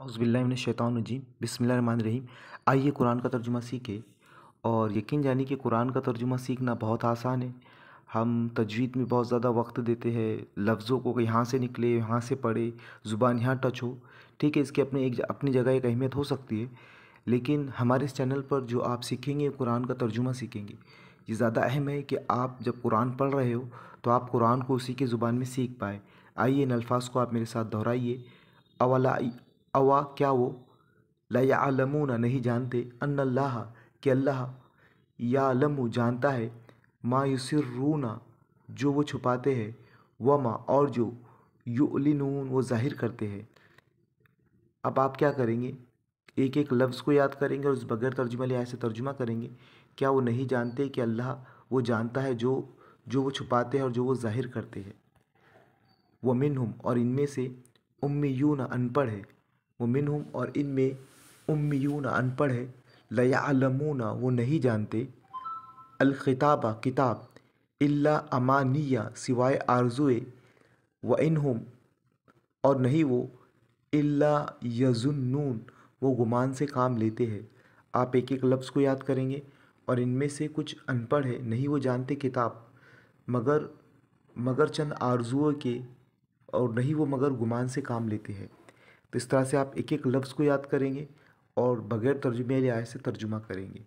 औज़ुबिल्लाहिमिनश्शैतानिर्रजीम बिस्मिल्लाहिर्रहमानिर्रहीम। आइए कुरान का तर्जुमा सीखें। और यकीन जानिए कि कुरान का तर्जुमा सीखना बहुत आसान है। हम तजवीद में बहुत ज़्यादा वक्त देते हैं, लफ्ज़ों को यहाँ से निकले यहाँ से पढ़े, ज़ुबान यहाँ टच हो। ठीक है, इसकी अपनी जगह एक अहमियत हो सकती है, लेकिन हमारे इस चैनल पर जो आप सीखेंगे कुरान का तर्जुमा सीखेंगे, ये ज़्यादा अहम है कि आप जब कुरान पढ़ रहे हो तो आप कुरान को उसी की ज़ुबान में सीख पाए। आइए इन अल्फाज को आप मेरे साथ दोहराइए। अवला अवा क्या वो, ला यालमूना नहीं जानते, अन्नल्लाह कि अल्लाह, यालमु जानता है, मा युसिर्रूना जो वो छुपाते हैं, वमा और जो युलिनून वो ज़ाहिर करते हैं। अब आप क्या करेंगे, एक एक लफ्ज़ को याद करेंगे और उस बगैर तर्जुमा लिहाज से तर्जुमा करेंगे। क्या वो नहीं जानते कि अल्लाह वो जानता है जो जो वो छुपाते हैं और जो वो ज़ाहिर करते हैं। व मिनहुम और इनमें से उम्मीयून अनपढ़ है, वो मिनहुम और इनमें उम्मीयून अनपढ़ है, ला यालमूना वो नहीं जानते, अल खिताबा किताब, इल्ला अमानिया सिवाय आरजुए, व इनहुम और नहीं वो, इल्ला यजुन्नून वो गुमान से काम लेते हैं। आप एक एक लफ्ज़ को याद करेंगे और इनमें से कुछ अनपढ़ है, नहीं वो जानते किताब, मगर मगर चंद आरजुओं के, और नहीं वो मगर गुमान से काम लेते हैं। तो इस तरह से आप एक एक लफ्ज़ को याद करेंगे और बग़ैर तर्जुमे लिहाज से तर्जुमा करेंगे।